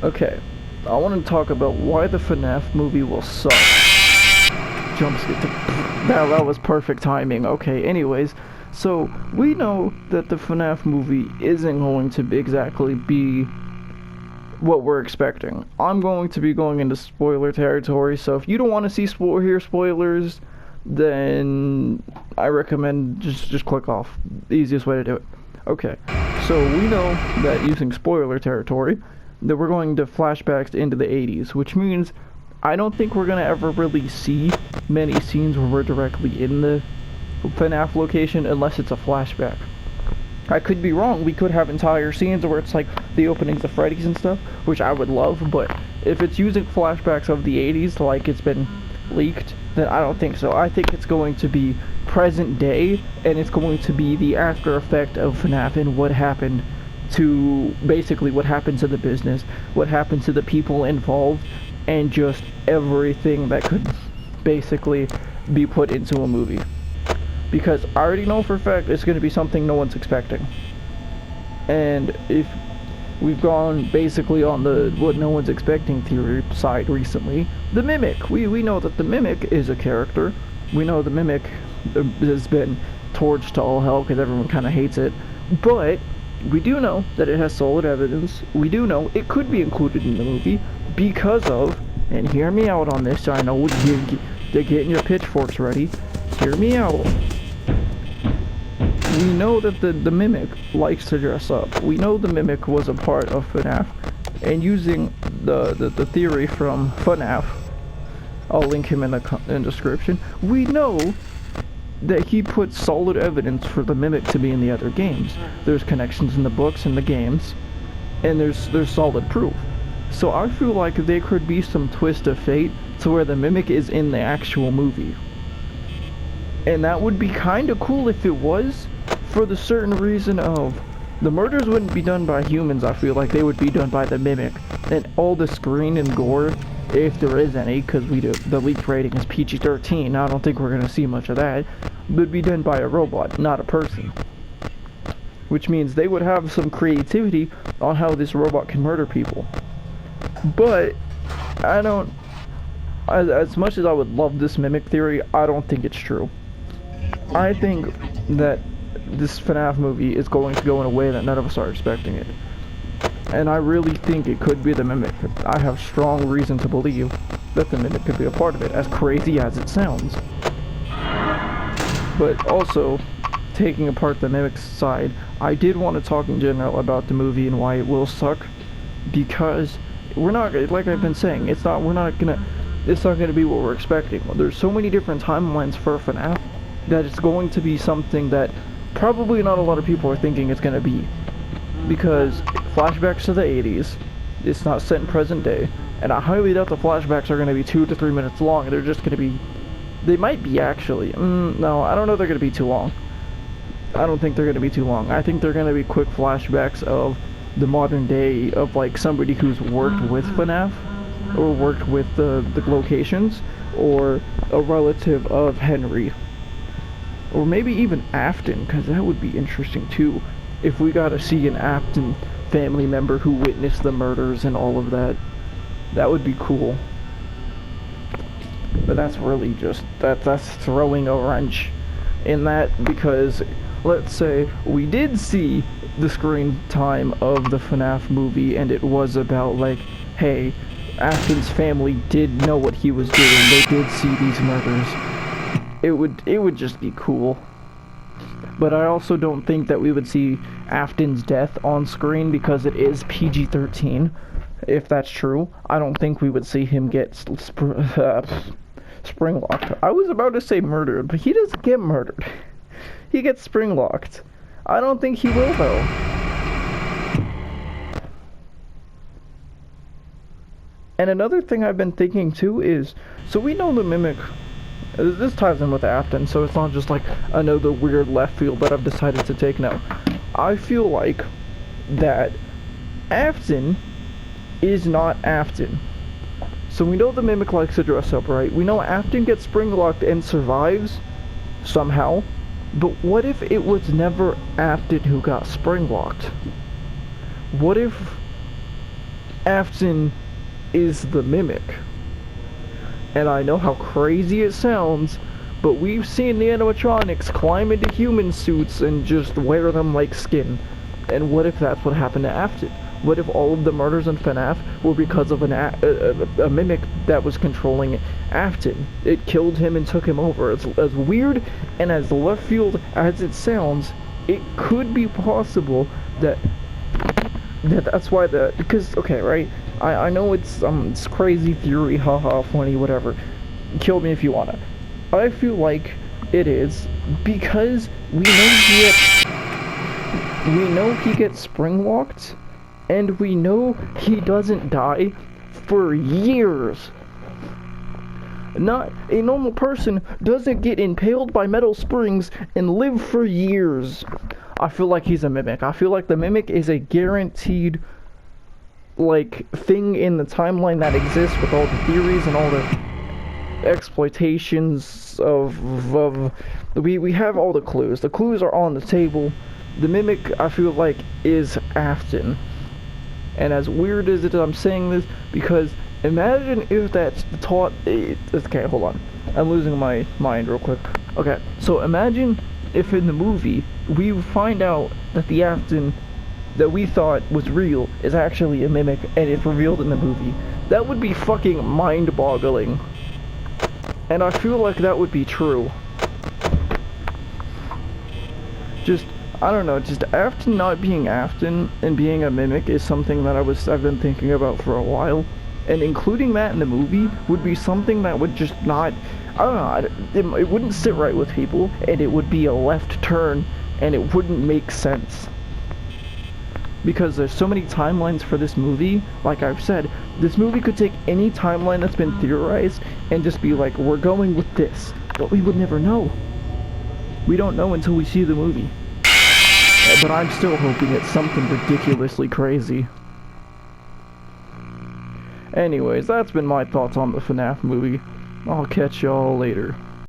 Okay, I want to talk about why the Fnaf movie will suck. Jump skip to that was perfect timing. Okay, anyways, so we know that the Fnaf movie isn't going to exactly be what we're expecting. I'm going to be going into spoiler territory, so if you don't want to see hear spoilers, then I recommend just click off. The easiest way to do it. Okay, so we know that using spoiler territory, that we're going to flashbacks into the 80s, which means I don't think we're going to ever really see many scenes where we're directly in the FNAF location unless it's a flashback. I could be wrong, we could have entire scenes where it's like the openings of Freddy's and stuff, which I would love, but if it's using flashbacks of the 80s like it's been leaked, then I don't think so. I think it's going to be present day, and it's going to be the after effect of FNAF and what happened to, basically what happened to the business, what happened to the people involved, and just everything that could basically be put into a movie. Because I already know for a fact it's going to be something no one's expecting. And if we've gone basically on the what no one's expecting theory side recently, the Mimic. We know that the Mimic is a character. We know the Mimic has been torched to all hell because everyone kind of hates it. But we do know that it has solid evidence. We do know it could be included in the movie because of, and hear me out on this, I know they're getting your pitchforks ready. Hear me out. We know that the Mimic likes to dress up. We know the Mimic was a part of FNAF, and using the theory from FNAF, I'll link him in the description, we know that he put solid evidence for the Mimic to be in the other games. There's connections in the books and the games, and there's solid proof. So I feel like there could be some twist of fate to where the Mimic is in the actual movie. And that would be kinda cool if it was, for the certain reason of the murders wouldn't be done by humans. I feel like they would be done by the Mimic, and all the screen and gore, if there is any, because the leaked rating is PG-13, I don't think we're gonna see much of that, would be done by a robot, not a person. Which means they would have some creativity on how this robot can murder people. But I don't, as much as I would love this Mimic theory, I don't think it's true. I think that this FNAF movie is going to go in a way that none of us are expecting it. And I really think it could be the Mimic. I have strong reason to believe that the Mimic could be a part of it, as crazy as it sounds. But also, taking apart the Mimic's side, I did want to talk in general about the movie and why it will suck, because we're not, like I've been saying, it's not gonna be what we're expecting. There's so many different timelines for FNAF that it's going to be something that probably not a lot of people are thinking it's going to be. Because flashbacks to the 80s, it's not set in present day, and I highly doubt the flashbacks are going to be 2 to 3 minutes long. They're just going to be, they might be actually, no, I don't know if they're going to be too long. I don't think they're going to be too long. I think they're going to be quick flashbacks of the modern day, of like somebody who's worked with FNAF, or worked with the locations, or a relative of Henry. Or maybe even Afton, because that would be interesting too, if we got to see an Afton family member who witnessed the murders and all of that. That would be cool. But that's really just, that's throwing a wrench in that, because let's say we did see the screen time of the FNAF movie and it was about like, hey, Afton's family did know what he was doing, they did see these murders. It would just be cool. But I also don't think that we would see Afton's death on screen because it is PG-13. If that's true, I don't think we would see him get spring-locked. I was about to say murdered, but he doesn't get murdered. He gets spring-locked. I don't think he will, though. And another thing I've been thinking, too, is, so we know the Mimic. This ties in with Afton, so it's not just like another weird left field that I've decided to take now. I feel like that Afton is not Afton. So we know the Mimic likes to dress up, right? We know Afton gets spring-locked and survives somehow. But what if it was never Afton who got spring-locked? What if Afton is the mimic. And I know how crazy it sounds, but we've seen the animatronics climb into human suits and just wear them like skin. And what if that's what happened to Afton? What if all of the murders in Fnaf were because of a mimic that was controlling Afton? It killed him and took him over. As weird and as left field as it sounds, it could be possible that's why because okay, right? I know it's crazy theory, haha, funny, whatever. Kill me if you wanna. I feel like it is because we know he gets spring locked, and we know he doesn't die for years. Not a normal person doesn't get impaled by metal springs and live for years. I feel like he's a mimic. I feel like the mimic is a guaranteed like thing in the timeline that exists with all the theories and all the exploitations of we have all the clues. The clues are on the table. The mimic, I feel like, is Afton. And as weird as it is, I'm saying this because imagine if that's taught. Okay, hold on. I'm losing my mind real quick. Okay, so imagine if in the movie we find out that the Afton that we thought was real is actually a mimic, and it's revealed in the movie. That would be fucking mind-boggling. And I feel like that would be true. Just, I don't know, just Afton not being Afton and being a mimic is something that I've been thinking about for a while. And including that in the movie would be something that would just not, I don't know, it wouldn't sit right with people, and it would be a left turn, and it wouldn't make sense. Because there's so many timelines for this movie. Like I've said, this movie could take any timeline that's been theorized and just be like, we're going with this. But we would never know. We don't know until we see the movie. But I'm still hoping it's something ridiculously crazy. Anyways, that's been my thoughts on the FNAF movie. I'll catch y'all later.